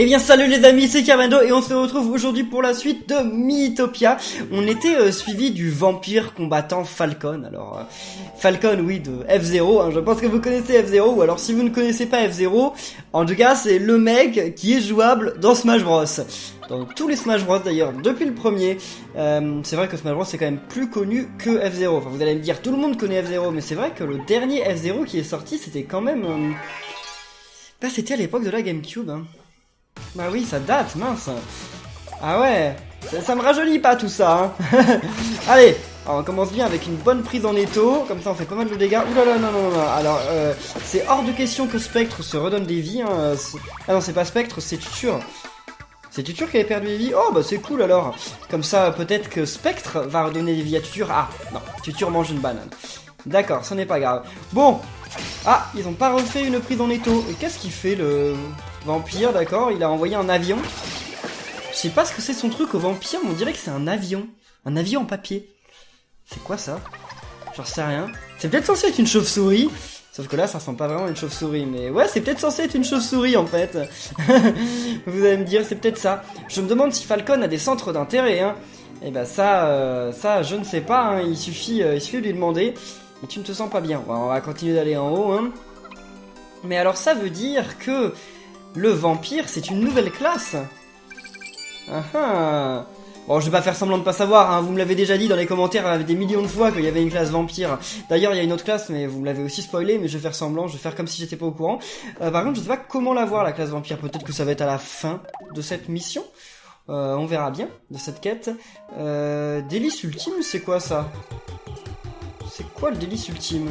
Eh bien salut les amis, c'est Carmendo et on se retrouve aujourd'hui pour la suite de Mythopia. On était suivi du vampire combattant Falcon. Alors Falcon, oui, de F-Zero, hein, je pense que vous connaissez F-Zero, ou alors si vous ne connaissez pas F-Zero, en tout cas c'est le mec qui est jouable dans Smash Bros. Dans tous les Smash Bros d'ailleurs, depuis le premier. C'est vrai que Smash Bros c'est quand même plus connu que F-Zero. Enfin vous allez me dire, tout le monde connaît F-Zero, mais c'est vrai que le dernier F-Zero qui est sorti c'était quand même... Bah c'était à l'époque de la Gamecube, hein. Bah oui, ça date, mince. Ah ouais, ça me rajeunit pas tout ça, hein. Allez, alors on commence bien avec une bonne prise en étau, comme ça on fait pas mal de dégâts. Oulala, non, non, non, alors c'est hors de question que Spectre se redonne des vies, hein. Ah non, c'est pas Spectre, c'est Tutur. C'est Tutur qui avait perdu des vies. Oh bah c'est cool alors. Comme ça peut-être que Spectre va redonner des vies à Tutur. Ah non, Tutur mange une banane. D'accord, ce n'est pas grave. Bon. Ah, ils ont pas refait une prise en étau. Et qu'est-ce qu'il fait le vampire, d'accord? Il a envoyé un avion. Je sais pas ce que c'est son truc au vampire, mais on dirait que c'est un avion. Un avion en papier. C'est quoi ça? J'en sais rien. C'est peut-être censé être une chauve-souris. Sauf que là, ça ressemble pas vraiment à une chauve-souris. Mais ouais, c'est peut-être censé être une chauve-souris en fait. Vous allez me dire, c'est peut-être ça. Je me demande si Falcon a des centres d'intérêt, hein. Et bah ça, je ne sais pas, hein. Il suffit de lui demander. Et tu ne te sens pas bien. Bon, on va continuer d'aller en haut, hein. Mais alors ça veut dire que le vampire, c'est une nouvelle classe. Ah ah. Bon, je vais pas faire semblant de pas savoir, hein. Vous me l'avez déjà dit dans les commentaires des millions de fois qu'il y avait une classe vampire. D'ailleurs, il y a une autre classe, mais vous me l'avez aussi spoilé, mais je vais faire semblant, je vais faire comme si j'étais pas au courant. Par contre, je sais pas comment la voir, la classe vampire. Peut-être que ça va être à la fin de cette mission. On verra bien, de cette quête. Délice ultime, c'est quoi ça? C'est quoi le délice ultime?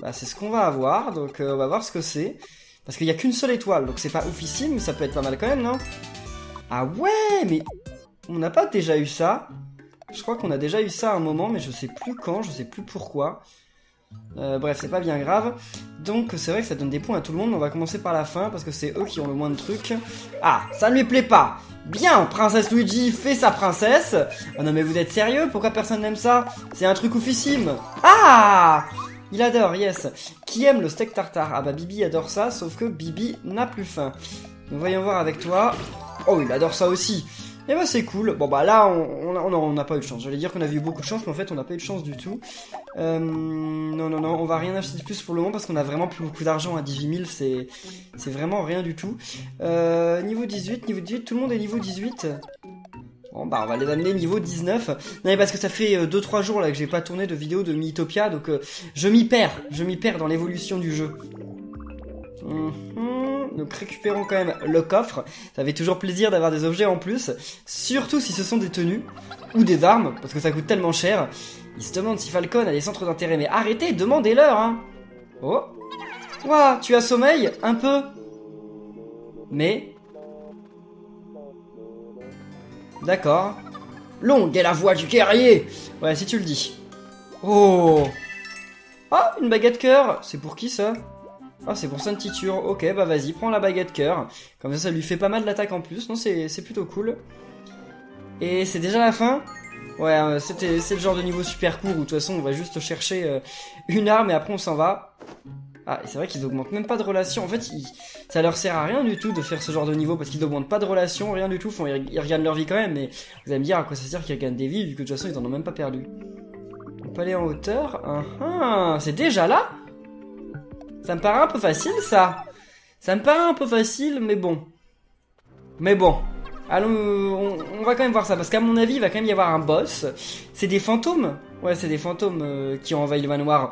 Bah c'est ce qu'on va avoir, donc on va voir ce que c'est. Parce qu'il n'y a qu'une seule étoile, donc c'est pas oufissime, mais ça peut être pas mal quand même, non? Ah ouais, mais on n'a pas déjà eu ça? Je crois qu'on a déjà eu ça à un moment, mais je sais plus quand, je sais plus pourquoi. Bref, c'est pas bien grave. Donc c'est vrai que ça donne des points à tout le monde, on va commencer par la fin, parce que c'est eux qui ont le moins de trucs. Ah, ça ne lui plaît pas. Bien, Princesse Luigi fait sa princesse. Oh non mais vous êtes sérieux? Pourquoi personne n'aime ça? C'est un truc oufissime. Ah! Il adore, yes. Qui aime le steak tartare? Ah bah Bibi adore ça, sauf que Bibi n'a plus faim. Donc voyons voir avec toi. Oh, il adore ça aussi. Et bah c'est cool. Bon bah là on n'a pas eu de chance. J'allais dire qu'on avait eu beaucoup de chance, mais en fait on n'a pas eu de chance du tout. Non, on va rien acheter de plus pour le moment parce qu'on a vraiment plus beaucoup d'argent à 18 000, c'est vraiment rien du tout. Niveau 18, tout le monde est niveau 18. Bon bah on va les amener niveau 19. Non mais parce que ça fait 2-3 jours là que j'ai pas tourné de vidéo de Mythopia, donc je m'y perds dans l'évolution du jeu. Donc récupérons quand même le coffre. Ça fait toujours plaisir d'avoir des objets en plus, surtout si ce sont des tenues ou des armes, parce que ça coûte tellement cher. Ils se demandent si Falcon a des centres d'intérêt, mais arrêtez, demandez-leur, hein. Oh, ouah, tu as sommeil un peu, mais d'accord. Longue est la voix du guerrier. Ouais, si tu le dis. Oh, ah, une baguette cœur. C'est pour qui ça? Ah, c'est pour Sainte-Titure. Ok, bah vas-y, prends la baguette cœur. Comme ça lui fait pas mal d'attaque en plus. Non, c'est plutôt cool. Et c'est déjà la fin? Ouais, c'est le genre de niveau super court où de toute façon on va juste chercher une arme et après on s'en va. Ah, et c'est vrai qu'ils augmentent même pas de relation. En fait, ça leur sert à rien du tout de faire ce genre de niveau parce qu'ils augmentent pas de relation, rien du tout. Enfin, ils regagnent leur vie quand même, mais vous allez me dire à quoi ça sert qu'ils gagnent des vies vu que de toute façon ils en ont même pas perdu. On peut aller en hauteur. C'est déjà là? Ça me paraît un peu facile, ça. Ça me paraît un peu facile, mais bon. Allons, on va quand même voir ça, parce qu'à mon avis, il va quand même y avoir un boss. C'est des fantômes? Ouais, c'est des fantômes qui ont envahi le manoir.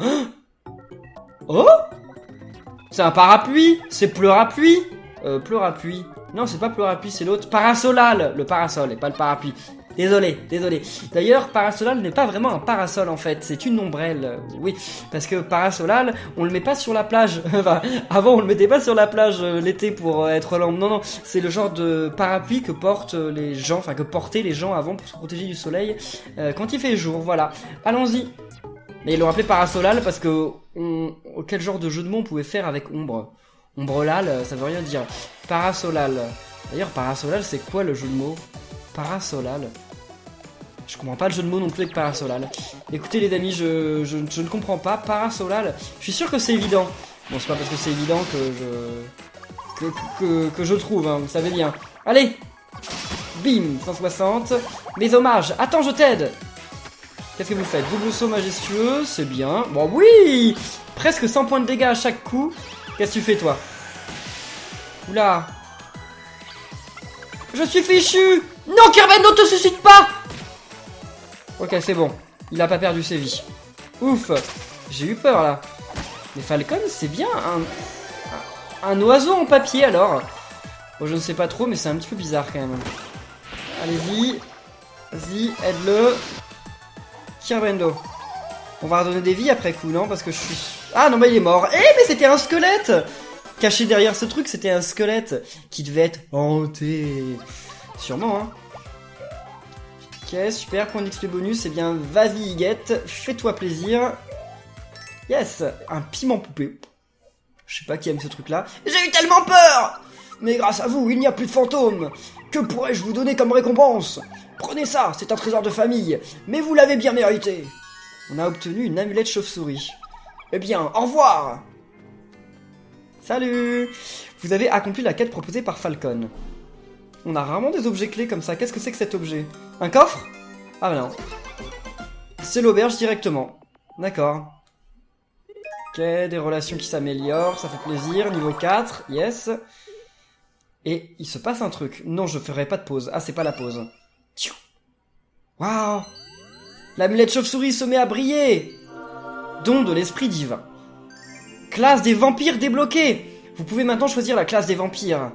Oh! C'est un parapluie! C'est Pleurapluie! Pleurapluie. Non, c'est pas Pleurapluie, c'est l'autre. Parasolal! Le parasol, et pas le parapluie. Désolé. D'ailleurs, Parasolal n'est pas vraiment un parasol en fait, c'est une ombrelle. Oui, parce que Parasolal, on le met pas sur la plage. Enfin, avant on le mettait pas sur la plage l'été pour être lampe. Non, c'est le genre de parapluie que portent les gens, enfin que portaient les gens avant pour se protéger du soleil quand il fait jour. Voilà. Allons-y. Mais ils l'ont appelé Parasolal parce que quel genre de jeu de mots on pouvait faire avec ombre? Ombrelal, ça veut rien dire. Parasolal. D'ailleurs, Parasolal, c'est quoi le jeu de mots? Parasolal. Je comprends pas le jeu de mots non plus avec Parasolal. Écoutez les amis, je ne comprends pas. Parasolal, je suis sûr que c'est évident. Bon, c'est pas parce que c'est évident que que je trouve, hein, vous savez bien. Allez. Bim, 160. Mes hommages. Attends, je t'aide. Qu'est-ce que vous faites? Double saut majestueux, c'est bien. Bon, oui. Presque 100 points de dégâts à chaque coup. Qu'est-ce que tu fais, toi? Oula. Je suis fichu. Non, Kirben, ne te suscite pas. Ok, c'est bon. Il a pas perdu ses vies. Ouf. J'ai eu peur, là. Mais Falcon, c'est bien un oiseau en papier, alors. Bon, je ne sais pas trop, mais c'est un petit peu bizarre, quand même. Allez-y. Vas-y, aide-le. Kirbendo. On va redonner des vies après coup, non? Parce que je suis... Ah non, mais il est mort. Eh, mais c'était un squelette! Caché derrière ce truc, c'était un squelette qui devait être hanté. Sûrement, hein. Ok, super, point d'XP bonus. Eh bien, vas-y, Higuette, fais-toi plaisir. Yes, un piment poupée. Je sais pas qui aime ce truc-là. J'ai eu tellement peur! Mais grâce à vous, il n'y a plus de fantômes. Que pourrais-je vous donner comme récompense? Prenez ça, c'est un trésor de famille. Mais vous l'avez bien mérité. On a obtenu une amulette chauve-souris. Eh bien, au revoir! Salut! Vous avez accompli la quête proposée par Falcon. On a rarement des objets clés comme ça. Qu'est-ce que c'est que cet objet? Un coffre? Ah bah non. C'est l'auberge directement. D'accord. Ok, des relations qui s'améliorent, ça fait plaisir. Niveau 4, yes. Et il se passe un truc. Non, je ferai pas de pause. Ah, c'est pas la pause. Waouh! L'amulette chauve-souris se met à briller! Don de l'esprit divin. Classe des vampires débloquée! Vous pouvez maintenant choisir la classe des vampires.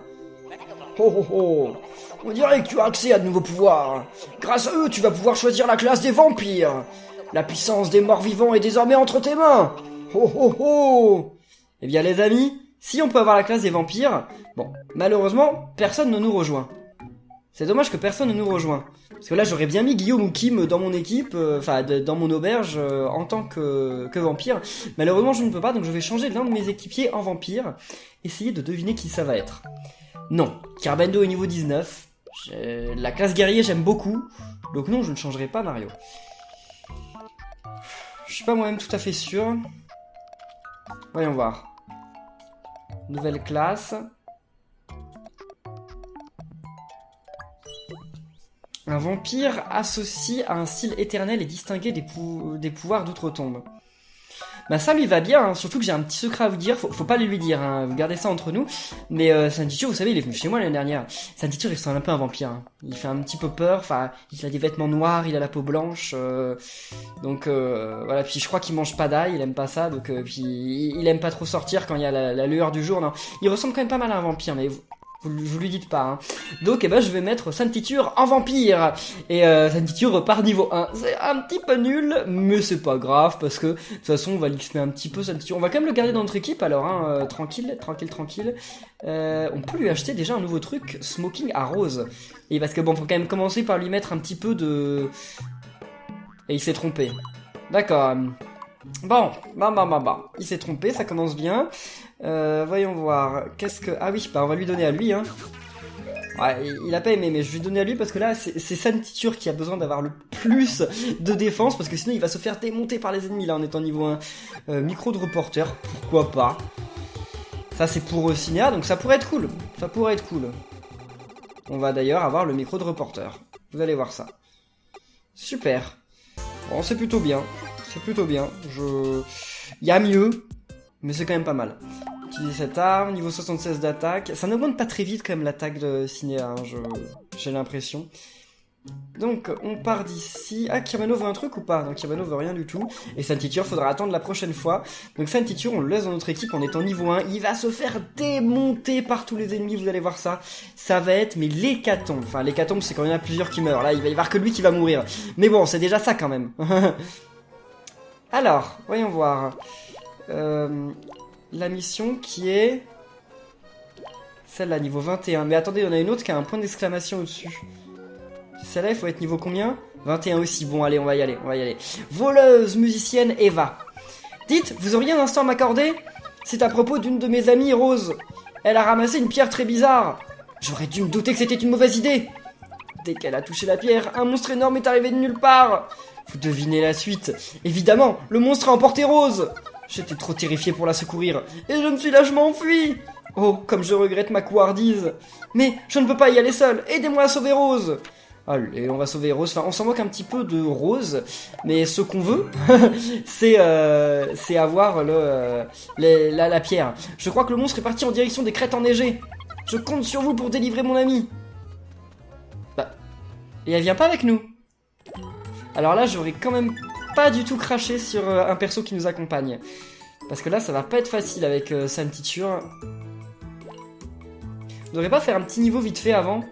Oh oh oh! On dirait que tu as accès à de nouveaux pouvoirs. Grâce à eux, tu vas pouvoir choisir la classe des vampires. La puissance des morts vivants est désormais entre tes mains. Oh oh oh! Eh bien les amis, si on peut avoir la classe des vampires, bon, malheureusement, personne ne nous rejoint. C'est dommage que personne ne nous rejoint. Parce que là, j'aurais bien mis Guillaume ou Kim dans mon équipe, dans mon auberge, en tant que vampire. Malheureusement, je ne peux pas, donc je vais changer l'un de mes équipiers en vampire. Essayez de deviner qui ça va être. Non, Kirbendo est niveau 19. La classe guerrier, j'aime beaucoup. Donc non, je ne changerai pas Mario. Je suis pas moi-même tout à fait sûr. Voyons voir. Nouvelle classe. Un vampire associé à un style éternel et distingué des pouvoirs d'outre-tombe. Bah ça lui va bien, hein. Surtout que j'ai un petit secret à vous dire, faut pas le lui dire, hein. Vous gardez ça entre nous. Mais Santitur, vous savez, il est venu chez moi l'année dernière. Santitur, il ressemble un peu à un vampire, hein. Il fait un petit peu peur, enfin, il a des vêtements noirs, il a la peau blanche, donc voilà, puis je crois qu'il mange pas d'ail, il aime pas ça, donc puis il aime pas trop sortir quand il y a la lueur du jour, non. Il ressemble quand même pas mal à un vampire, mais... Vous lui dites pas, hein. Donc, eh ben, je vais mettre Santitur en vampire. Et Santitur repart niveau 1. C'est un petit peu nul, mais c'est pas grave, parce que, de toute façon, on va l'XP un petit peu, Santitur. On va quand même le garder dans notre équipe, alors, hein, tranquille. On peut lui acheter déjà un nouveau truc, Smoking à rose. Et parce que, bon, faut quand même commencer par lui mettre un petit peu de... Et il s'est trompé. D'accord. Bon, il s'est trompé, ça commence bien. Voyons voir. Qu'est-ce que... Ah oui, bah on va lui donner à lui, hein. Ouais, il a pas aimé, mais je vais lui donner à lui parce que là, c'est Santitur qui a besoin d'avoir le plus de défense parce que sinon il va se faire démonter par les ennemis là en étant niveau 1. Micro de reporter, pourquoi pas. Ça c'est pour Cinéa, donc ça pourrait être cool. Ça pourrait être cool. On va d'ailleurs avoir le micro de reporter. Vous allez voir ça. Super. Bon, c'est plutôt bien. C'est plutôt bien. Il y a mieux, mais c'est quand même pas mal. Utiliser cette arme, niveau 76 d'attaque. Ça n'augmente pas très vite quand même l'attaque de Cinéa, hein, j'ai l'impression. Donc, on part d'ici. Ah, Kirbeno veut un truc ou pas? Non, Kirbeno veut rien du tout. Et Santitur, faudra attendre la prochaine fois. Donc, Santitur, on le laisse dans notre équipe en étant niveau 1. Il va se faire démonter par tous les ennemis, vous allez voir ça. Ça va être, mais l'hécatombe. Enfin, l'hécatombe, c'est quand il y en a plusieurs qui meurent. Là, il va y avoir que lui qui va mourir. Mais bon, c'est déjà ça quand même. Alors, voyons voir. La mission qui est... Celle-là, niveau 21. Mais attendez, il y en a une autre qui a un point d'exclamation au-dessus. Celle-là, il faut être niveau combien? 21 aussi. Bon, allez, on va y aller. Voleuse, musicienne, Eva. Dites, vous auriez un instant à m'accorder? C'est à propos d'une de mes amies, Rose. Elle a ramassé une pierre très bizarre. J'aurais dû me douter que c'était une mauvaise idée. Dès qu'elle a touché la pierre, un monstre énorme est arrivé de nulle part. Vous devinez la suite. Évidemment, le monstre a emporté Rose. J'étais trop terrifié pour la secourir, et je me suis lâchement enfui. Oh, comme je regrette ma couardise. Mais je ne peux pas y aller seul. Aidez-moi à sauver Rose. Allez, on va sauver Rose. Enfin, on s'en moque un petit peu de Rose, mais ce qu'on veut, c'est avoir la pierre. Je crois que le monstre est parti en direction des crêtes enneigées. Je compte sur vous pour délivrer mon ami. Bah, et elle vient pas avec nous. Alors là, j'aurais quand même pas du tout craché sur un perso qui nous accompagne. Parce que là, ça va pas être facile avec Santiture. On devrait pas faire un petit niveau vite fait avant?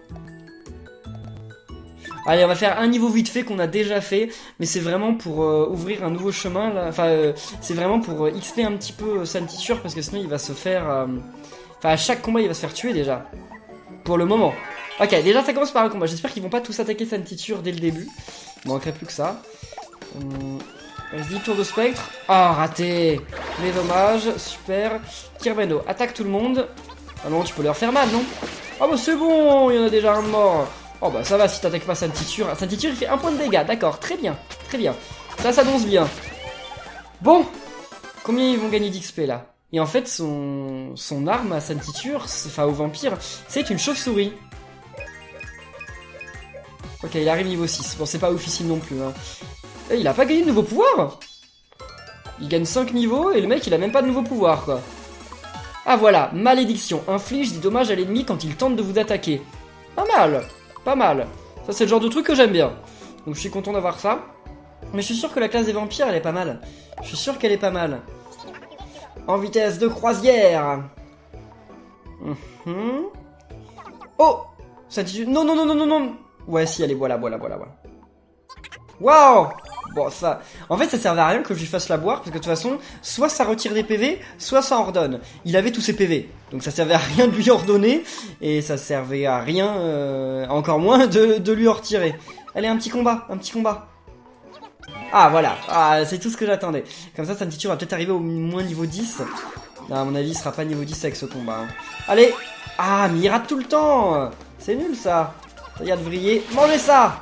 Allez, on va faire un niveau vite fait qu'on a déjà fait, mais c'est vraiment pour ouvrir un nouveau chemin, là. Enfin, c'est vraiment pour XP un petit peu Santiture, parce que sinon il va se faire... Enfin, à chaque combat, il va se faire tuer déjà. Pour le moment. Ok, déjà ça commence par un combat. J'espère qu'ils vont pas tous attaquer Santiture dès le début. Il manquerait plus que ça. Vas-y, tour de spectre. Ah, raté. Mais dommage, super. Kirbeno, attaque tout le monde. Ah non, tu peux leur faire mal, non? Ah bah c'est bon, il y en a déjà un de mort. Oh bah ça va si t'attaques pas Santiture. Santiture il fait 1 point de dégâts, d'accord, très bien, très bien. Ça s'annonce bien. Bon, combien ils vont gagner d'XP là? Et en fait son arme à Santiture, enfin au vampire, c'est une chauve-souris. Ok, il arrive niveau 6, bon c'est pas officiel non plus hein. Et il a pas gagné de nouveau pouvoir. Il gagne 5 niveaux et le mec il a même pas de nouveau pouvoir quoi. Ah voilà, malédiction, inflige des dommages à l'ennemi quand il tente de vous attaquer. Pas mal, pas mal. Ça c'est le genre de truc que j'aime bien. Donc je suis content d'avoir ça. Mais je suis sûr que la classe des vampires elle est pas mal. Je suis sûr qu'elle est pas mal. En vitesse de croisière. Oh, ça dit... Non, non, non, non, non, non. Ouais si, allez, voilà. Waouh. Bon, ça... En fait, ça servait à rien que je lui fasse la boire, parce que de toute façon, soit ça retire des PV, soit ça ordonne. Il avait tous ses PV, donc ça servait à rien de lui ordonner, et ça servait à rien, encore moins, de lui en retirer. Allez, un petit combat. Ah, voilà, ah, c'est tout ce que j'attendais. Comme ça, Santiture va peut-être arriver au moins niveau 10. Non, à mon avis, il sera pas niveau 10 avec ce combat. Hein. Allez. Ah, mais il rate tout le temps. C'est nul, ça. Regarde, vriller. Mangez ça.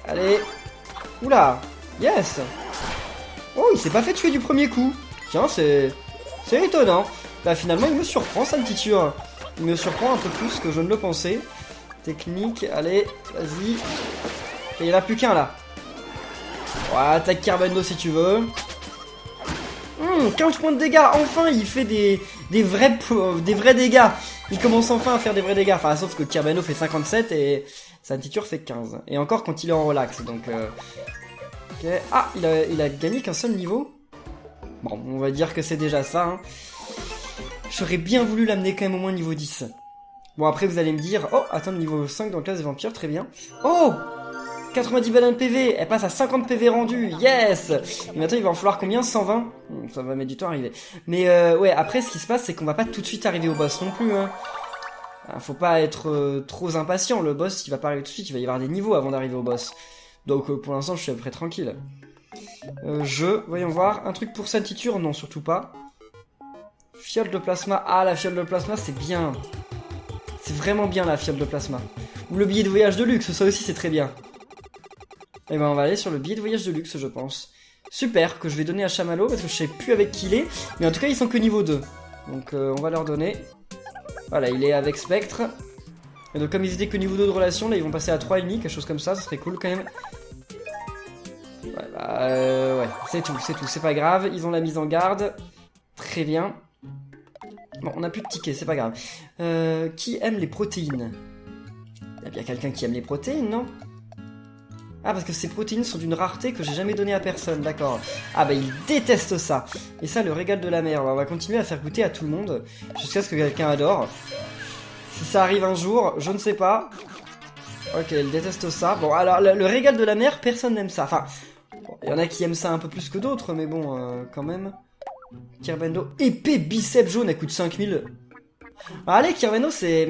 Allez. Oula, yes. Oh, il s'est pas fait tuer du premier coup. Tiens, c'est étonnant. Bah finalement, il me surprend, Santiture. Il me surprend un peu plus que je ne le pensais. Technique, allez, vas-y. Et il n'y en a plus qu'un, là. Ouais, attaque Kirbeno si tu veux. 15 points de dégâts, enfin, il fait des vrais dégâts. Il commence enfin à faire des vrais dégâts. Enfin, sauf que Kirbeno fait 57 et Santiture fait 15. Et encore quand il est en relax, donc... Okay. Ah, il a gagné qu'un seul niveau. Bon, on va dire que c'est déjà ça. Hein. J'aurais bien voulu l'amener quand même au moins niveau 10. Bon, après vous allez me dire... Oh, attends, niveau 5 dans la classe des vampires, très bien. Oh, 90 balles de PV, elle passe à 50 PV rendus, yes. Et maintenant il va en falloir combien? 120. Ça va mettre du temps à arriver. Mais ouais, après ce qui se passe, c'est qu'on va pas tout de suite arriver au boss non plus. Hein. Faut pas être trop impatient, le boss il va pas arriver tout de suite, il va y avoir des niveaux avant d'arriver au boss. Donc pour l'instant je suis à peu près tranquille. Voyons voir, un truc pour Santiture, non surtout pas. Fiole de plasma, ah la fiole de plasma c'est bien. C'est vraiment bien la fiole de plasma. Ou le billet de voyage de luxe, ça aussi c'est très bien. Et ben on va aller sur le billet de voyage de luxe je pense. Super, que je vais donner à Chamallow parce que je sais plus avec qui il est. Mais en tout cas ils sont que niveau 2. Donc on va leur donner. Voilà, il est avec Spectre. Et donc comme ils étaient que niveau 2 de relation, là ils vont passer à 3,5, quelque chose comme ça serait cool quand même. Ouais, bah, ouais, c'est tout, c'est pas grave. Ils ont la mise en garde. Très bien. Bon, on a plus de tickets, c'est pas grave. Qui aime les protéines? Il y a bien quelqu'un qui aime les protéines, non? Ah, parce que ces protéines sont d'une rareté que j'ai jamais donnée à personne, d'accord. Ah bah il déteste ça. Et ça, le régal de la mer. On va continuer à faire goûter à tout le monde, jusqu'à ce que quelqu'un adore. Si ça arrive un jour, je ne sais pas. Ok, il déteste ça. Bon, alors, le régal de la mer, personne n'aime ça. Enfin, bon, il y en a qui aiment ça un peu plus que d'autres, mais bon, quand même. Kirbeno, épée biceps jaune, elle coûte 5000. Allez, Kirbeno, c'est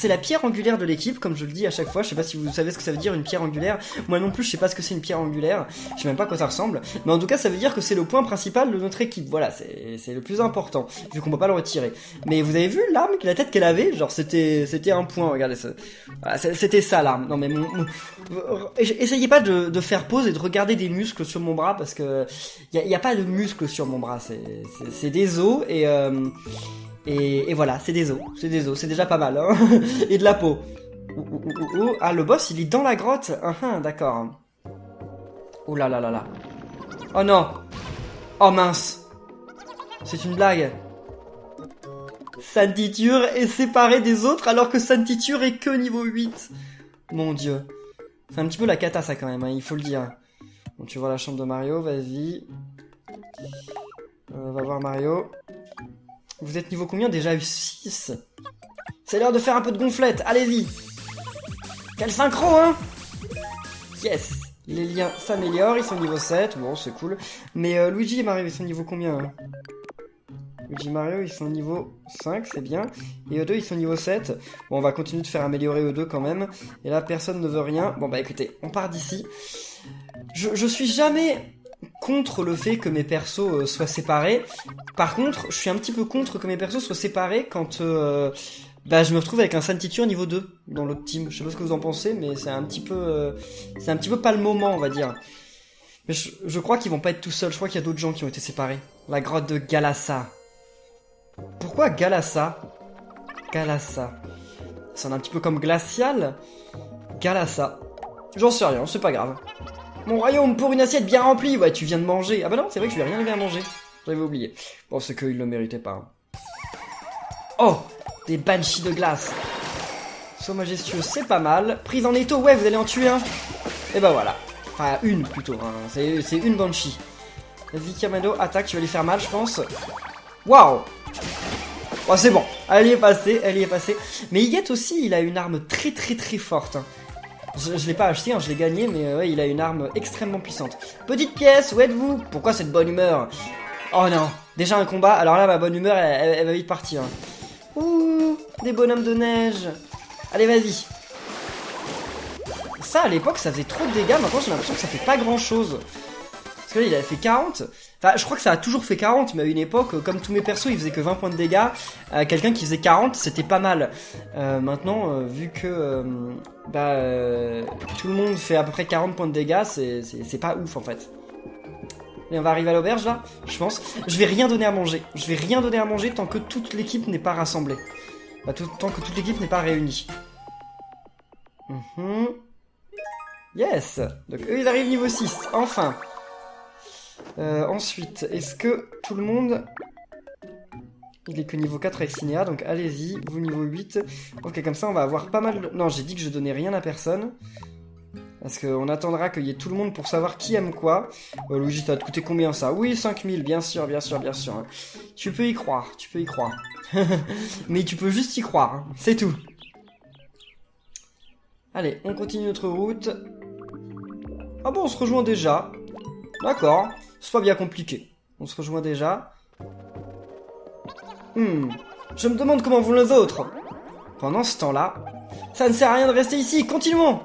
la pierre angulaire de l'équipe, comme je le dis à chaque fois. Je sais pas si vous savez ce que ça veut dire une pierre angulaire. Moi non plus, je sais pas ce que c'est une pierre angulaire. Je sais même pas à quoi ça ressemble. Mais en tout cas, ça veut dire que c'est le point principal de notre équipe. Voilà, c'est le plus important, vu qu'on peut pas le retirer. Mais vous avez vu l'arme, la tête qu'elle avait? Genre, c'était un point, regardez ça. Voilà, c'était ça l'arme. Non mais essayez pas de faire pause et de regarder des muscles sur mon bras, parce que y a pas de muscles sur mon bras. C'est des os Et voilà, c'est des os, c'est déjà pas mal, hein. Et de la peau. Ah, le boss, il est dans la grotte. D'accord. Oh là là là là. Oh non. Oh mince. C'est une blague. Santiture est séparé des autres alors que Santiture est que niveau 8. Mon dieu. C'est un petit peu la cata ça quand même, hein, il faut le dire. Bon, tu vois la chambre de Mario, vas-y. On va voir Mario. Vous êtes niveau combien? Déjà eu 6. C'est l'heure de faire un peu de gonflette, allez-y. Quel synchro, hein. Yes. Les liens s'améliorent, ils sont niveau 7, bon c'est cool. Mais Luigi et Mario, ils sont niveau combien, hein? Luigi et Mario, ils sont niveau 5, c'est bien. Et eux deux, ils sont niveau 7. Bon, on va continuer de faire améliorer eux deux quand même. Et là, personne ne veut rien. Bon bah écoutez, on part d'ici. Je suis jamais contre le fait que mes persos soient séparés. Par contre, je suis un petit peu contre que mes persos soient séparés quand je me retrouve avec un Santiture niveau 2 dans l'autre team. Je sais pas ce que vous en pensez, mais c'est un petit peu pas le moment, on va dire. Mais je crois qu'ils vont pas être tout seuls. Je crois qu'il y a d'autres gens qui ont été séparés. La grotte de Galassa. Pourquoi Galassa? Galassa. C'est un petit peu comme glacial. Galassa. J'en sais rien, c'est pas grave. Mon royaume pour une assiette bien remplie. Ouais, tu viens de manger. Ah bah non, c'est vrai que je lui ai rien levé à manger. J'avais oublié. Bon, c'est qu'il le méritait pas. Hein. Oh, des banshees de glace. Saut majestueux, c'est pas mal. Prise en étau, ouais, vous allez en tuer un. Et bah voilà. Enfin, une plutôt. Hein. C'est une banshee. Vas-y, Kamado, attaque, tu vas lui faire mal, je pense. Waouh. Oh, c'est bon. Elle y est passée, elle y est passée. Mais Higuette aussi, il a une arme très très très forte. Hein. Je l'ai pas acheté, hein, je l'ai gagné, mais ouais, il a une arme extrêmement puissante. Petite pièce, où êtes-vous? Pourquoi cette bonne humeur? Oh non, déjà un combat, alors là, ma bonne humeur, elle va vite partir. Ouh, des bonhommes de neige. Allez, vas-y. Ça, à l'époque, ça faisait trop de dégâts, maintenant j'ai l'impression que ça fait pas grand-chose. Parce que là, il avait fait 40. Enfin, je crois que ça a toujours fait 40, mais à une époque, comme tous mes persos, ils faisaient que 20 points de dégâts. Quelqu'un qui faisait 40, c'était pas mal. Maintenant, vu que tout le monde fait à peu près 40 points de dégâts, c'est pas ouf en fait. Et on va arriver à l'auberge là, je pense. Je vais rien donner à manger. Je vais rien donner à manger tant que toute l'équipe n'est pas rassemblée. Tant que toute l'équipe n'est pas réunie. Yes. Donc eux, ils arrivent niveau 6, enfin. Ensuite, est-ce que tout le monde... Il est que niveau 4 avec Cinéa, donc allez-y, vous niveau 8. Ok, comme ça on va avoir pas mal de... Non, j'ai dit que je donnais rien à personne. Parce qu'on attendra qu'il y ait tout le monde pour savoir qui aime quoi. Luigi, ça va te coûter combien ça? Oui, 5000, bien sûr, bien sûr, bien sûr. Tu peux y croire, tu peux y croire. Mais tu peux juste y croire, hein. C'est tout. Allez, on continue notre route. Ah bon, on se rejoint déjà. D'accord, c'est pas bien compliqué. On se rejoint déjà. Je me demande comment vont les autres. Pendant ce temps-là, ça ne sert à rien de rester ici, continuons.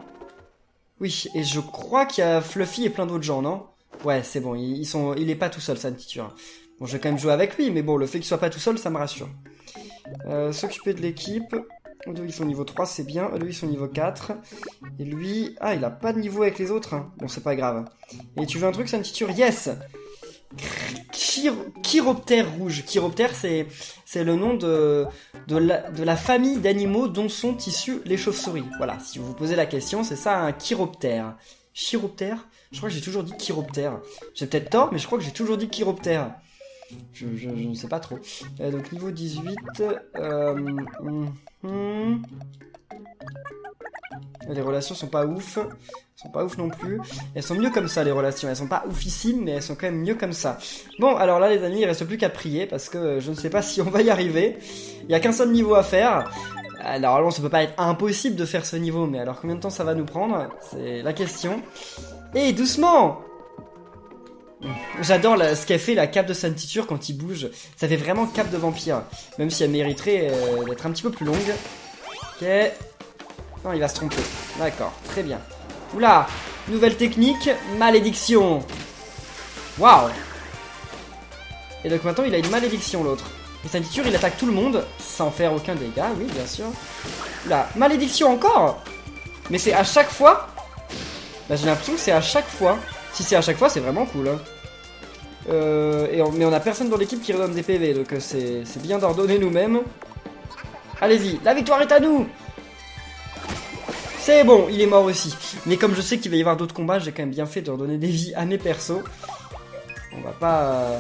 Oui, et je crois qu'il y a Fluffy et plein d'autres gens, non? Ouais, c'est bon, il est pas tout seul, Santiture. Bon, je vais quand même jouer avec lui, mais bon, le fait qu'il soit pas tout seul, ça me rassure. S'occuper de l'équipe. Eux deux, ils sont niveau 3, c'est bien. Eux deux, ils sont niveau 4. Et lui... Ah, il a pas de niveau avec les autres. Hein. Bon, c'est pas grave. Et tu veux un truc, Santiture? Yes. Chiroptère rouge. Chiroptère, c'est le nom de la famille d'animaux dont sont issus les chauves-souris. Voilà, si vous vous posez la question, c'est ça un chiroptère. Chiroptère? Je crois que j'ai toujours dit chiroptère. J'ai peut-être tort, mais je crois que j'ai toujours dit chiroptère. Je ne sais pas trop. Donc niveau 18... Les relations sont pas ouf. Elles sont pas ouf non plus. Elles sont mieux comme ça, les relations. Elles sont pas oufissime, mais elles sont quand même mieux comme ça. Bon, alors là, les amis, il reste plus qu'à prier, parce que je ne sais pas si on va y arriver. Il y a qu'un seul niveau à faire. Normalement, ça peut pas être impossible de faire ce niveau, mais alors combien de temps ça va nous prendre? C'est la question. Et doucement! J'adore ce qu'a fait la cape de Santiture quand il bouge. Ça fait vraiment cape de vampire. Même si elle mériterait d'être un petit peu plus longue. Ok. Non, il va se tromper. D'accord, très bien. Oula, nouvelle technique, malédiction. Waouh. Et donc maintenant, il a une malédiction, l'autre. Et Santiture, il attaque tout le monde sans faire aucun dégât, oui, bien sûr. Oula, malédiction encore. Mais c'est à chaque fois. Là, j'ai l'impression que c'est à chaque fois. Si c'est à chaque fois, c'est vraiment cool. Hein. Mais on a personne dans l'équipe qui redonne des PV, donc c'est bien d'en redonner nous-mêmes. Allez-y, la victoire est à nous! C'est bon, il est mort aussi. Mais comme je sais qu'il va y avoir d'autres combats, j'ai quand même bien fait de redonner des vies à mes persos. On va pas...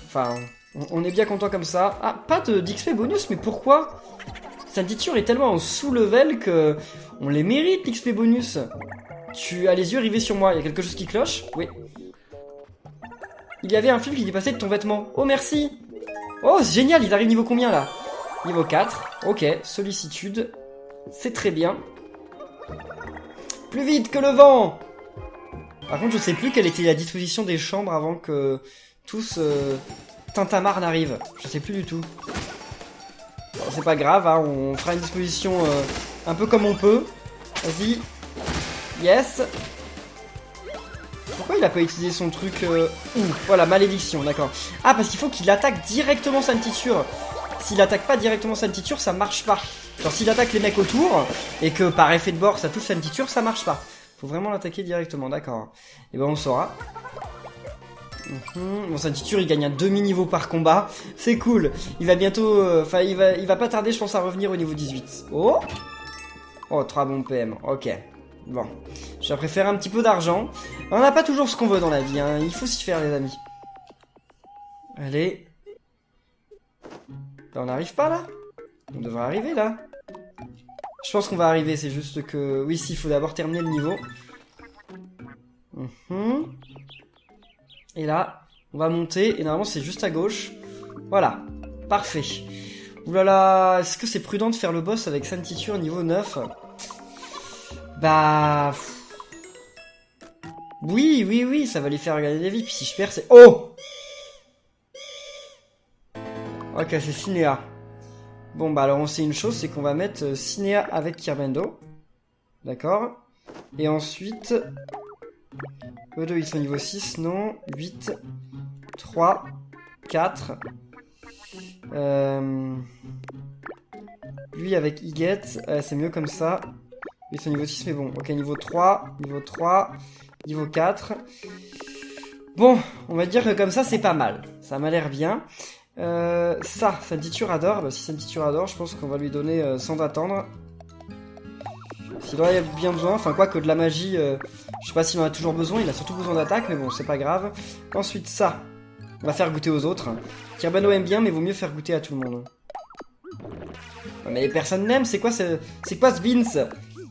Enfin, on est bien content comme ça. Ah, pas d'XP bonus, mais pourquoi? Santiture est tellement en sous-level que... On les mérite, l'XP bonus. Tu as les yeux rivés sur moi, il y a quelque chose qui cloche? Oui. Il y avait un fil qui dépassait de ton vêtement. Oh, merci! Oh, c'est génial, ils arrivent niveau combien, là? Niveau 4. Ok, sollicitude. C'est très bien. Plus vite que le vent! Par contre, je sais plus quelle était la disposition des chambres avant que tous Tintamarre n'arrive. Je sais plus du tout. C'est pas grave, hein, on fera une disposition un peu comme on peut. Vas-y. Yes. Pourquoi il a pas utilisé son truc voilà, malédiction, d'accord. Ah, parce qu'il faut qu'il attaque directement Santiture. S'il attaque pas directement Santiture, ça marche pas. Genre s'il attaque les mecs autour, et que par effet de bord ça touche Santiture, ça marche pas. Faut vraiment l'attaquer directement, d'accord. Et ben on saura. Bon, Santiture il gagne un demi-niveau par combat. C'est cool. Il va bientôt... Enfin, il va pas tarder, je pense, à revenir au niveau 18. Oh, 3 bons PM, ok. Bon, je préfère un petit peu d'argent. On n'a pas toujours ce qu'on veut dans la vie, hein. Il faut s'y faire, les amis. Allez. On n'arrive pas, là? On devrait arriver, là. Je pense qu'on va arriver, c'est juste que... Oui, si, il faut d'abord terminer le niveau. Et là, on va monter, et normalement, c'est juste à gauche. Voilà, parfait. Oulala, est-ce que c'est prudent de faire le boss avec Santiture niveau 9? Bah... Oui, ça va les faire gagner des vies, puis si je perds, c'est... Oh! Ok, c'est Cinéa. Bon, bah alors on sait une chose, c'est qu'on va mettre Cinéa avec Kirbendo. D'accord. Et ensuite... Eux deux, ils sont niveau 6, non. 8, 3, 4. Lui avec Higet, c'est mieux comme ça. Ils sont niveau 6, mais bon. Ok, niveau 3, niveau 4. Bon, on va dire que comme ça, c'est pas mal. Ça m'a l'air bien. Ça, Santiture adore. Bah, si Santiture adore, je pense qu'on va lui donner sans attendre. S'il en a bien besoin, enfin quoi que de la magie, je sais pas s'il en a toujours besoin, il a surtout besoin d'attaque, mais bon, c'est pas grave. Ensuite, ça, on va faire goûter aux autres. Kirbendo aime bien, mais vaut mieux faire goûter à tout le monde. Mais personne n'aime, c'est quoi ce Vince?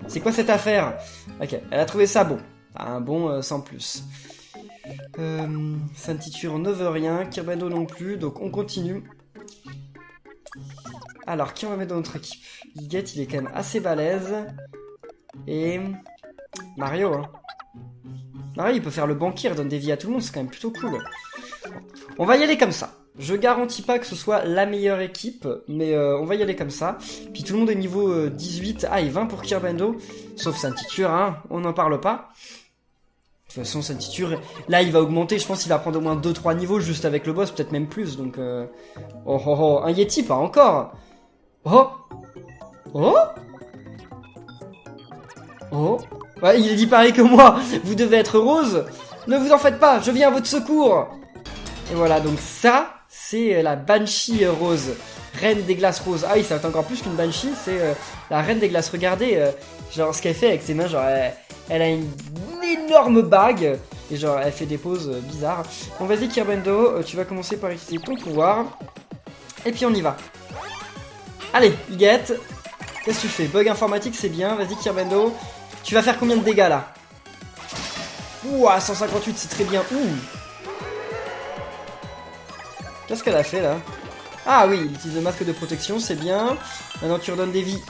C'est quoi cette affaire? Ok, elle a trouvé ça bon. Un bon sans plus. Santiture ne veut rien, Kirbendo non plus, donc on continue. Alors, qui on va mettre dans notre équipe? Higet, il est quand même assez balèze. Et... Mario, hein. Mario, il peut faire le banquier, il donne des vies à tout le monde, c'est quand même plutôt cool. On va y aller comme ça. Je garantis pas que ce soit la meilleure équipe, mais on va y aller comme ça. Puis tout le monde est niveau 18. Ah, et 20 pour Kirbendo. Sauf Santiture, hein, on n'en parle pas. De toute façon, Santiture, là, il va augmenter. Je pense qu'il va prendre au moins 2-3 niveaux juste avec le boss, peut-être même plus. Donc, oh, un Yeti, pas encore. Oh. Ouais, il est dit pareil que moi. Vous devez être rose. Ne vous en faites pas, je viens à votre secours. Et voilà, donc ça, c'est la Banshee rose. Reine des glaces roses. Ah oui, ça va être encore plus qu'une Banshee, c'est la reine des glaces. Regardez, genre ce qu'elle fait avec ses mains, genre elle a une énorme bague. Et genre elle fait des poses bizarres. Bon, vas-y Kirbendo, tu vas commencer par utiliser ton pouvoir. Et puis on y va. Allez, Higet. Qu'est-ce que tu fais? Bug informatique, c'est bien. Vas-y Kirbendo. Tu vas faire combien de dégâts là? Ouah, 158, c'est très bien. Qu'est-ce qu'elle a fait là? Ah oui, il utilise le masque de protection, c'est bien. Maintenant tu redonnes des vies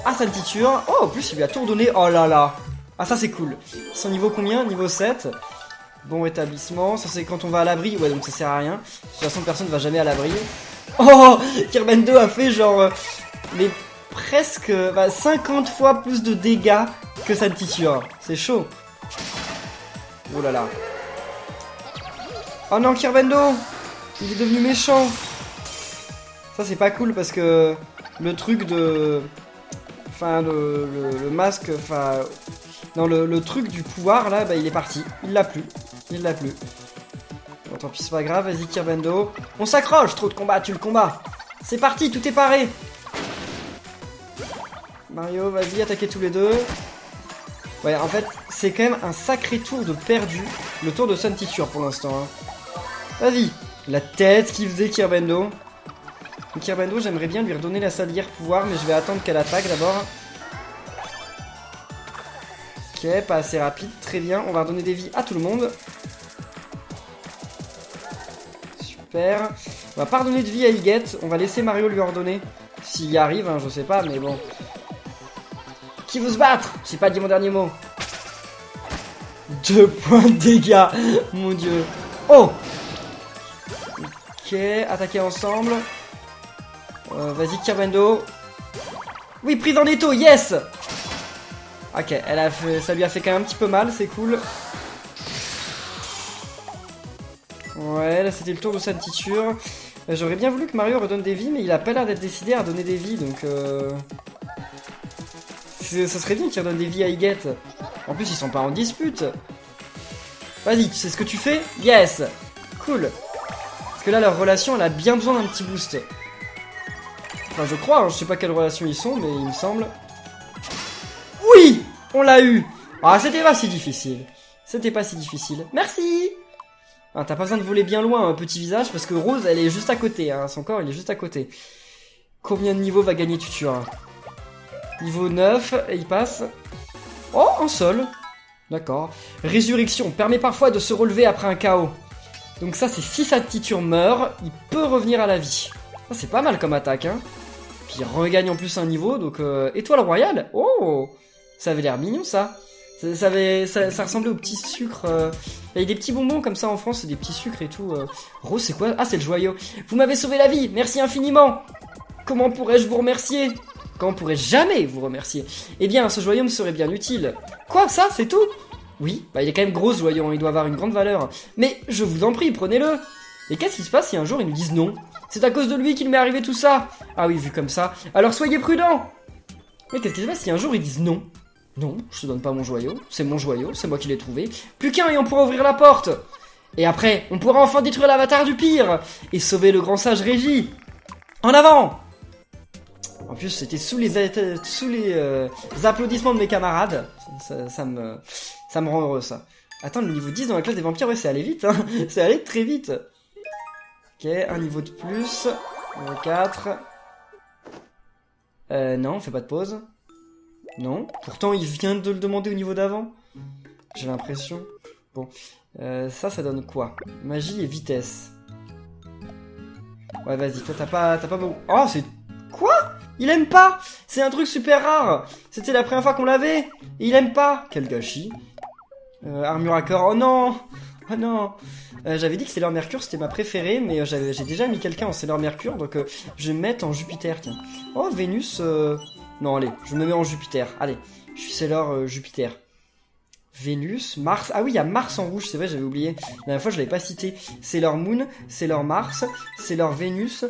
à Santiture. Oh, en plus il lui a tout redonné. Oh là là. Ah, ça c'est cool. Son niveau combien? Niveau 7. Bon rétablissement. Ça c'est quand on va à l'abri. Ouais, donc ça sert à rien. De toute façon, personne ne va jamais à l'abri. Oh, Kirbendo a fait genre... mais presque 50 fois plus de dégâts que Santiture. C'est chaud. Oh là là. Oh non, Kirbendo, il est devenu méchant. Ça c'est pas cool parce que le truc de... Enfin, le masque... Enfin... Non, le truc du pouvoir là, bah il est parti. Il l'a plus. Bon, tant pis, c'est pas grave, vas-y Kirbendo. On s'accroche, trop de combats, tu le combats. C'est parti, tout est paré. Mario, vas-y, attaquez tous les deux. Ouais, en fait, c'est quand même un sacré tour de perdu. Le tour de Sun Teacher pour l'instant. Hein. Vas-y. La tête qui faisait Kirbendo. Kirbendo, j'aimerais bien lui redonner la salière pouvoir, mais je vais attendre qu'elle attaque d'abord. Ok, pas assez rapide, très bien. On va redonner des vies à tout le monde. Super. On va pas redonner de vie à Higuette. On va laisser Mario lui ordonner. S'il y arrive, hein, je sais pas, mais bon. Qui veut se battre? J'ai pas dit mon dernier mot. 2 points de dégâts. Mon dieu. Oh! Ok, attaquer ensemble. Vas-y, Kirbendo. Oui, prise en étau, yes! Ok, ça lui a fait quand même un petit peu mal, c'est cool. Ouais, là c'était le tour de Sun Teacher. J'aurais bien voulu que Mario redonne des vies, mais il a pas l'air d'être décidé à redonner des vies, donc ça serait bien qu'il redonne des vies à Higuette. En plus, ils sont pas en dispute. Vas-y, tu sais ce que tu fais? Yes! Cool. Parce que là, leur relation, elle a bien besoin d'un petit boost. Enfin, je crois, hein, je sais pas quelle relation ils sont, mais il me semble... Oui! On l'a eu! Ah, c'était pas si difficile. C'était pas si difficile. Merci! Ah, t'as pas besoin de voler bien loin, un petit visage, parce que Rose, elle est juste à côté. Hein, son corps, il est juste à côté. Combien de niveaux va gagner Tutura? Niveau 9, et il passe... Oh, un seul. D'accord. Résurrection, permet parfois de se relever après un chaos. Donc ça, c'est si sa titure meurt, il peut revenir à la vie. Ça, c'est pas mal comme attaque, hein. Puis il regagne en plus un niveau, donc... étoile royale. Oh! Ça avait l'air mignon, ça. Ça ressemblait aux petits sucres. Il y a des petits bonbons comme ça en France, c'est des petits sucres et tout. Rose, c'est quoi? Ah, c'est le joyau. Vous m'avez sauvé la vie, merci infiniment. Comment pourrais-je vous remercier? Comment pourrais-je jamais vous remercier? Eh bien, ce joyau me serait bien utile. Quoi, ça, c'est tout? Oui, bah il est quand même gros ce joyau, il doit avoir une grande valeur. Mais je vous en prie, prenez-le. Et qu'est-ce qui se passe si un jour ils nous disent non? C'est à cause de lui qu'il m'est arrivé tout ça. Ah oui, vu comme ça. Alors soyez prudents. Mais qu'est-ce qui se passe si un jour ils disent non? Non, je te donne pas mon joyau, c'est mon joyau, c'est moi qui l'ai trouvé. Plus qu'un et on pourra ouvrir la porte. Et après, on pourra enfin détruire l'avatar du pire et sauver le grand sage Régi. En avant! En plus, c'était sous les applaudissements de mes camarades. Ça me rend heureux, ça. Attends, le niveau 10 dans la classe des vampires, ouais, c'est allé vite, hein. C'est allé très vite. Ok, un niveau de plus. Niveau 4. Non, on fait pas de pause. Non, pourtant il vient de le demander au niveau d'avant. J'ai l'impression. Bon, ça donne quoi? Magie et vitesse. Ouais, vas-y, toi t'as pas beaucoup. Oh, c'est... Quoi? Il aime pas! C'est un truc super rare! C'était la première fois qu'on l'avait! Et il aime pas! Quel gâchis! Armure à corps, oh non! Oh non! J'avais dit que Sailor Mercure c'était ma préférée, mais j'ai déjà mis quelqu'un en Sailor Mercure, donc je vais me mettre en Jupiter, tiens. Oh, Vénus, non, allez, je me mets en Jupiter. Allez, je suis Sailor Jupiter. Vénus, Mars. Ah oui, il y a Mars en rouge, c'est vrai, j'avais oublié. La dernière fois, je l'avais pas cité. Sailor Moon, Sailor Mars, Sailor Vénus,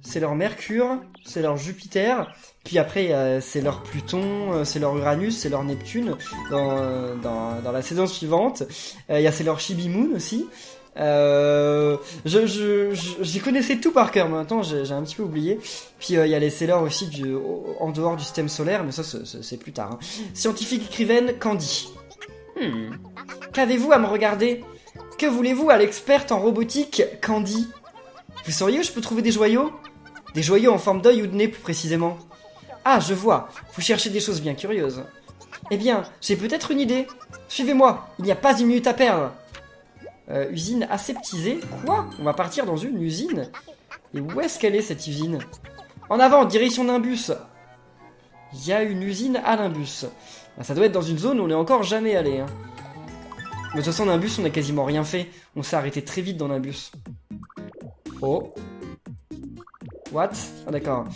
Sailor Mercure, Sailor Jupiter. Puis après, Sailor Pluton, Sailor Uranus, Sailor Neptune dans la saison suivante. Il y a Sailor Chibi Moon aussi. J'y connaissais tout par cœur, mais maintenant j'ai un petit peu oublié. Puis il y a les Sailor aussi en dehors du système solaire, mais ça c'est plus tard. Hein. Scientifique écrivaine Candy. Qu'avez-vous à me regarder? Que voulez-vous à l'experte en robotique Candy? Vous sauriez où je peux trouver des joyaux? Des joyaux en forme d'œil ou de nez plus précisément. Ah, je vois, vous cherchez des choses bien curieuses. Eh bien, j'ai peut-être une idée. Suivez-moi, il n'y a pas une minute à perdre. Usine aseptisée? Quoi? On va partir dans une usine? Et où est-ce qu'elle est cette usine? En avant, direction Nimbus. Il y a une usine à Nimbus. Ça doit être dans une zone où on n'est encore jamais allé. Hein. Mais de toute façon, Nimbus, on n'a quasiment rien fait. On s'est arrêté très vite dans Nimbus. Oh. What? Ah d'accord.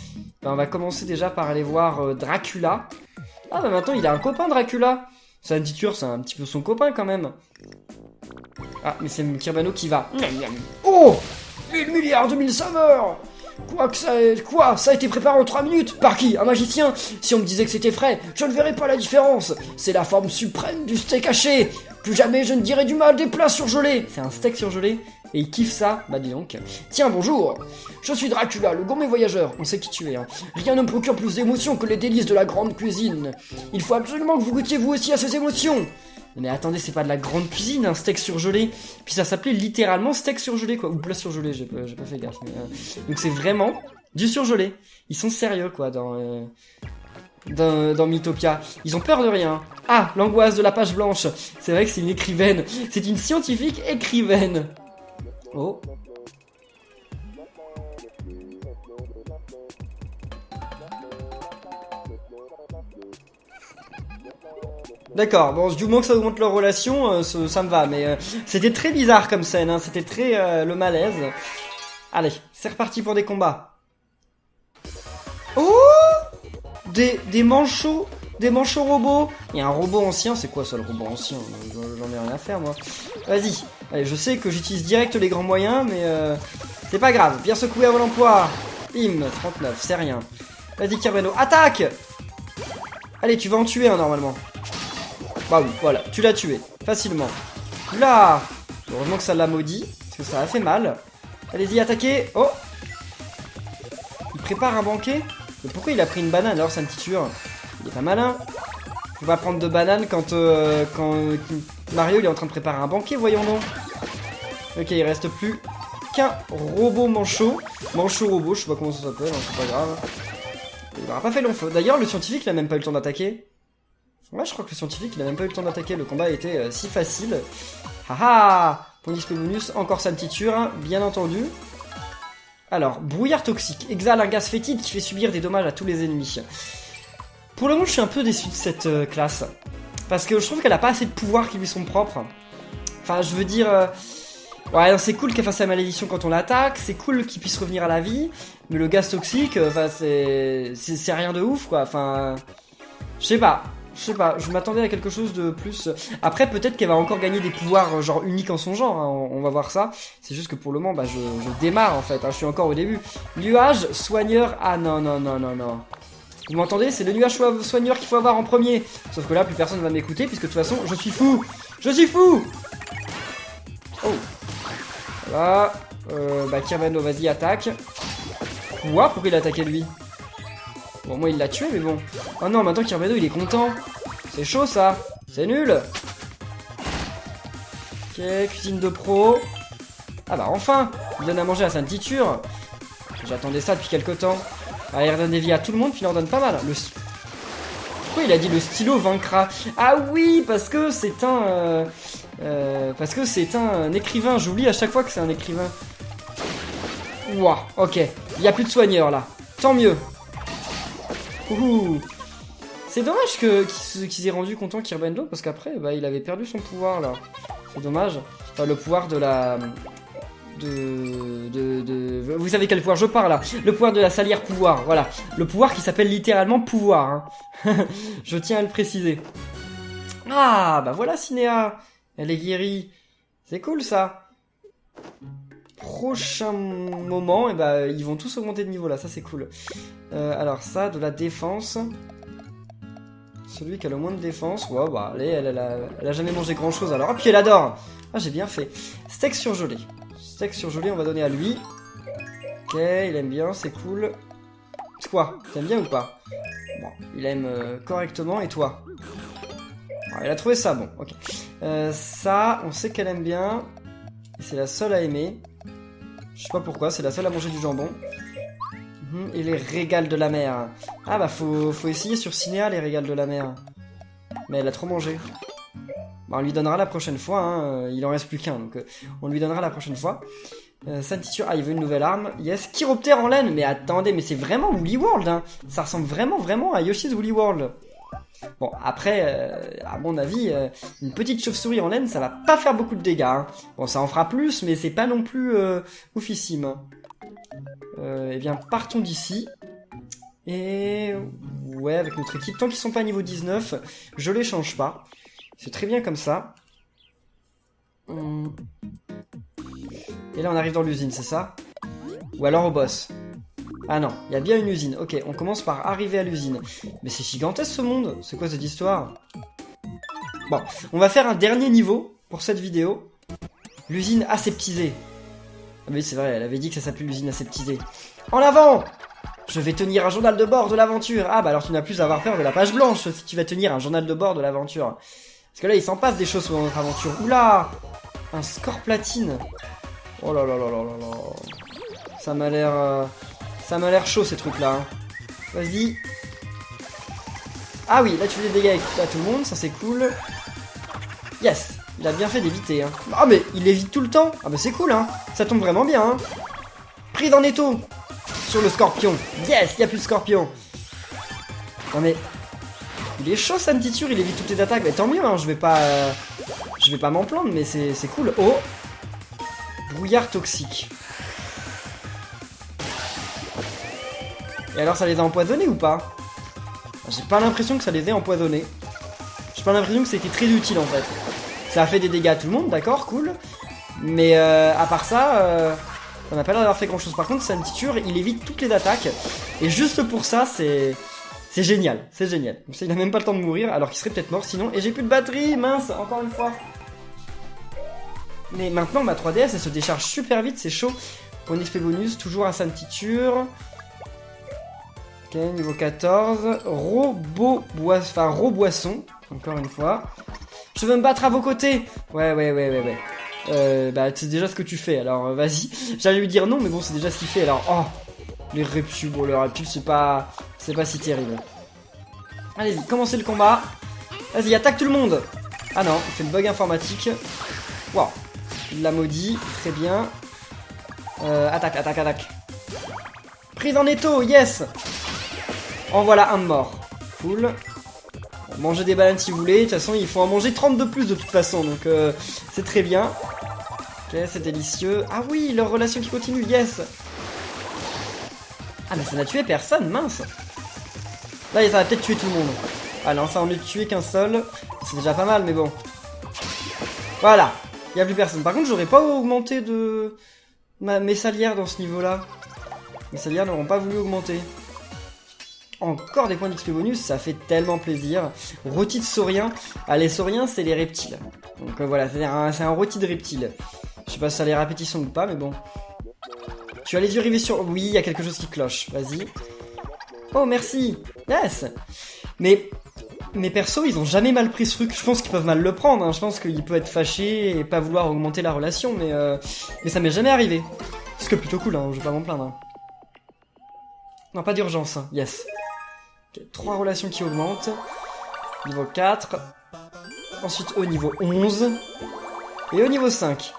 Ben, on va commencer déjà par aller voir Dracula. Ah bah maintenant, il a un copain Dracula. Sun Teacher, c'est un petit peu son copain quand même. Ah, mais c'est Kirbano qui va. Oh! 1000 milliards de mille saveurs! Quoi? Ça a été préparé en 3 minutes? Par qui? Un magicien? Si on me disait que c'était frais, je ne verrais pas la différence. C'est la forme suprême du steak haché. Plus jamais je ne dirai du mal des plats surgelés. C'est un steak surgelé? Et il kiffe ça, bah dis donc. Tiens, bonjour. Je suis Dracula, le gourmet voyageur. On sait qui tu es, hein. Rien ne me procure plus d'émotions que les délices de la grande cuisine. Il faut absolument que vous goûtiez vous aussi à ces émotions. Mais attendez, c'est pas de la grande cuisine, un steak surgelé. Puis ça s'appelait littéralement steak surgelé, quoi. Ou plat surgelé, j'ai pas fait gaffe. Mais, donc c'est vraiment du surgelé. Ils sont sérieux, quoi, dans Miitopia. Ils ont peur de rien. Ah, l'angoisse de la page blanche. C'est vrai que c'est une écrivaine. C'est une scientifique écrivaine. Oh. D'accord, bon, du moment que ça augmente leur relation, ça me va, mais c'était très bizarre comme scène, hein, c'était très le malaise. Allez, c'est reparti pour des combats. Oh, des manchots robots. Il y a un robot ancien, c'est quoi ça le robot ancien? J'en ai rien à faire moi. Vas-y, allez, je sais que j'utilise direct les grands moyens, mais c'est pas grave. Bien secoué à vol emploi. Bim, 39, c'est rien. Vas-y Kerbeno, attaque. Allez, tu vas en tuer un normalement. Bah oui, voilà, tu l'as tué, facilement. Là, heureusement que ça l'a maudit, parce que ça a fait mal. Allez-y, attaquez. Oh, il prépare un banquet. Mais pourquoi il a pris une banane alors, ça me titure? Il est pas malin. Faut pas prendre de banane quand Mario il est en train de préparer un banquet, voyons donc. Ok, il reste plus qu'un robot manchot. Manchot robot, je sais pas comment ça s'appelle, hein, c'est pas grave. Il aura pas fait long feu. D'ailleurs, le scientifique il a même pas eu le temps d'attaquer. Ouais, je crois que le scientifique il a même pas eu le temps d'attaquer. Le combat a été si facile. Haha, point d'XP bonus, encore ça me titure, hein, bien entendu. Alors, brouillard toxique, exhale un gaz fétide qui fait subir des dommages à tous les ennemis. Pour le moment, je suis un peu déçu de cette classe. Parce que je trouve qu'elle a pas assez de pouvoirs qui lui sont propres. Enfin, je veux dire... ouais, c'est cool qu'elle fasse sa malédiction quand on l'attaque, c'est cool qu'il puisse revenir à la vie, mais le gaz toxique, enfin, c'est rien de ouf, quoi. Enfin... Je sais pas, je m'attendais à quelque chose de plus... Après, peut-être qu'elle va encore gagner des pouvoirs, genre, uniques en son genre, hein, on va voir ça. C'est juste que pour le moment, bah, je démarre, en fait, hein, je suis encore au début. Nuage, soigneur... Ah non, non, non, non, non. Vous m'entendez? C'est le nuage soigneur qu'il faut avoir en premier. Sauf que là, plus personne va m'écouter, puisque de toute façon, je suis fou. Je suis fou. Oh. Voilà. Bah, Kerbeno, vas-y, attaque. Ouah, pourquoi il a attaqué lui? Bon, moi, il l'a tué, mais bon. Oh non, maintenant, Kerbeno, il est content. C'est chaud, ça. C'est nul. Ok, cuisine de pro. Ah bah, enfin. Il donne à manger à sa titure. J'attendais ça depuis quelque temps. Ah, il redonne des vies à tout le monde, puis il en donne pas mal. Pourquoi il a dit le stylo vaincra? Ah oui, parce que c'est un... écrivain. J'oublie à chaque fois que c'est un écrivain. Ouah, ok. Il n'y a plus de soigneurs, là. Tant mieux. Ouh. C'est dommage qu'ils aient rendu content Kerbeno, parce qu'après, bah, il avait perdu son pouvoir, là. C'est dommage. Enfin, le pouvoir de la... Vous savez quel pouvoir je parle là? Le pouvoir de la salière pouvoir, voilà. Le pouvoir qui s'appelle littéralement pouvoir, hein. Je tiens à le préciser. Ah, bah voilà Cinéa. Elle est guérie. C'est cool ça. Prochain moment, et bah ils vont tous augmenter de niveau là, ça c'est cool. Alors ça, de la défense. Celui qui a le moins de défense. Ouais, bah allez, elle a jamais mangé grand chose alors. Ah, puis elle adore. Ah, j'ai bien fait. Steak surgelé. Steak surgelé, on va donner à lui. Ok, il aime bien, c'est cool. Toi, t'aimes bien ou pas? Bon, il aime correctement, et toi? Ah, il a trouvé ça, bon, ok. Ça, on sait qu'elle aime bien. C'est la seule à aimer. Je sais pas pourquoi, c'est la seule à manger du jambon. Et les régals de la mer. Ah bah, faut essayer sur Cinéa les régals de la mer. Mais elle a trop mangé. Bon, on lui donnera la prochaine fois, hein. Il en reste plus qu'un, donc on lui donnera la prochaine fois. Santiture, ah il veut une nouvelle arme, yes. Chiroptère en laine, mais attendez, mais c'est vraiment Woolly World, hein. Ça ressemble vraiment à Yoshi's Woolly World. Bon, après, à mon avis, une petite chauve-souris en laine, ça va pas faire beaucoup de dégâts, hein. Bon, ça en fera plus, mais c'est pas non plus oufissime. Eh bien, partons d'ici. Et... ouais, avec notre équipe, tant qu'ils sont pas à niveau 19, je les change pas. C'est très bien comme ça. Et là, on arrive dans l'usine, c'est ça? Ou alors au boss? Ah non, il y a bien une usine. Ok, on commence par arriver à l'usine. Mais c'est gigantesque ce monde. C'est quoi cette histoire? Bon, on va faire un dernier niveau pour cette vidéo. L'usine aseptisée. Ah oui, c'est vrai, elle avait dit que ça s'appelait l'usine aseptisée. En avant! Je vais tenir un journal de bord de l'aventure. Ah bah alors tu n'as plus à avoir peur de la page blanche si tu vas tenir un journal de bord de l'aventure. Parce que là, il s'en passe des choses dans notre aventure. Oula! Un score platine. Oh là là là là là là. Ça m'a l'air chaud ces trucs-là. Hein. Vas-y. Ah oui, là tu fais des dégâts avec tout le monde, ça c'est cool. Yes! Il a bien fait d'éviter. Hein. Ah mais il évite tout le temps. Ah bah c'est cool, hein. Ça tombe vraiment bien. Hein. Prise en étau sur le scorpion. Yes, il n'y a plus de scorpion. Non mais... Il est chaud, Santiture, il évite toutes les attaques. Mais tant mieux, hein, je vais pas m'en plaindre, mais c'est cool. Oh, brouillard toxique. Et alors, ça les a empoisonnés ou pas? J'ai pas l'impression que ça les ait empoisonnés. J'ai pas l'impression que c'était très utile, en fait. Ça a fait des dégâts à tout le monde, d'accord, cool. Mais à part ça, on n'a pas l'air d'avoir fait grand-chose. Par contre, Santiture, il évite toutes les attaques. Et juste pour ça, c'est génial, c'est génial. Comme ça, il a même pas le temps de mourir, alors qu'il serait peut-être mort sinon. Et j'ai plus de batterie, mince, encore une fois. Mais maintenant, ma 3DS, elle se décharge super vite, c'est chaud. Point d'XP bonus, toujours à Santiture. Ok, niveau 14. Roboisson, encore une fois. Je veux me battre à vos côtés. Ouais. Bah, c'est déjà ce que tu fais, alors vas-y. J'allais lui dire non, mais bon, c'est déjà ce qu'il fait, alors... Oh, les reptiles, bon, les reptiles, c'est pas si terrible. Allez-y, commencez le combat. Vas-y, attaque tout le monde. Ah non, il fait le bug informatique. Wow, il l'a maudit, très bien. Attaque. Prise en étau, yes. En voilà un de mort. Cool. Mangez des bananes si vous voulez. De toute façon, il faut en manger 30 de plus de toute façon, donc c'est très bien. Ok, c'est délicieux. Ah oui, leur relation qui continue, yes. Ah mais ça n'a tué personne, mince. Là ça va peut-être tuer tout le monde. Ah non, ça en est tué qu'un seul. C'est déjà pas mal, mais bon. Voilà, il n'y a plus personne. Par contre, j'aurais pas augmenté de... mes salières dans ce niveau-là. Mes salières n'auront pas voulu augmenter. Encore des points d'XP bonus, ça fait tellement plaisir. Rôti de saurien. Ah, les sauriens, c'est les reptiles. Donc voilà, c'est un rôti de reptiles. Je sais pas si ça a les répétitions ou pas, mais bon. Tu as les yeux rivés sur... Oui, il y a quelque chose qui cloche. Vas-y. Oh, merci. Yes. Mais mes persos, ils ont jamais mal pris ce truc. Je pense qu'ils peuvent mal le prendre. Hein. Je pense qu'il peut être fâché et pas vouloir augmenter la relation. Mais ça m'est jamais arrivé. Ce qui est plutôt cool, hein. Je vais pas m'en plaindre. Hein. Non, pas d'urgence. Hein. Yes. Okay, 3 relations qui augmentent. Niveau 4. Ensuite au niveau 11. Et au niveau 5.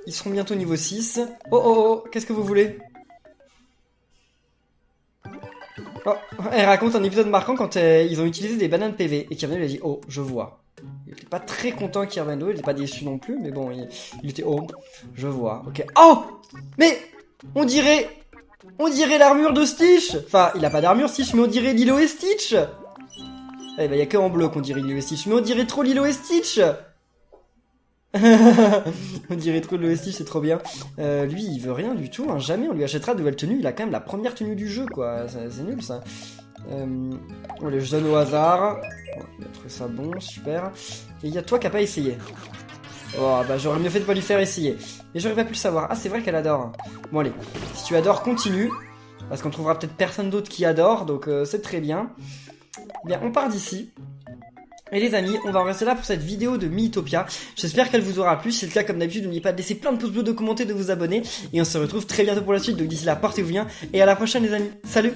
Ils seront bientôt niveau 6. Oh, qu'est-ce que vous voulez? Oh, elle raconte un épisode marquant quand ils ont utilisé des bananes PV. Et Kirvendo lui a dit, oh, je vois. Il était pas très content, Kirvendo, il était pas déçu non plus, mais bon, il était, oh, je vois. Ok. Oh! Mais on dirait l'armure de Stitch. Enfin, il a pas d'armure Stitch, mais on dirait Lilo et Stitch. Eh ben, y a que en bleu qu'on dirait Lilo et Stitch, mais on dirait trop Lilo et Stitch. On dirait trop le Stitch, c'est trop bien. Lui, il veut rien du tout, hein. Jamais on lui achètera de nouvelles tenues. Il a quand même la première tenue du jeu, quoi. C'est nul, ça. On les donne au hasard. Il a trouvé ça bon, super. Et il y a toi qui a pas essayé. Oh, bah j'aurais mieux fait de pas lui faire essayer. Mais j'aurais pas pu le savoir. Ah, c'est vrai qu'elle adore. Bon, allez. Si tu adores, continue. Parce qu'on trouvera peut-être personne d'autre qui adore, donc c'est très bien. Bien, on part d'ici. Et les amis, on va en rester là pour cette vidéo de Miitopia. J'espère qu'elle vous aura plu. Si c'est le cas, comme d'habitude, n'oubliez pas de laisser plein de pouces bleus, de commenter, de vous abonner. Et on se retrouve très bientôt pour la suite. Donc d'ici là, portez-vous bien. Et à la prochaine, les amis. Salut!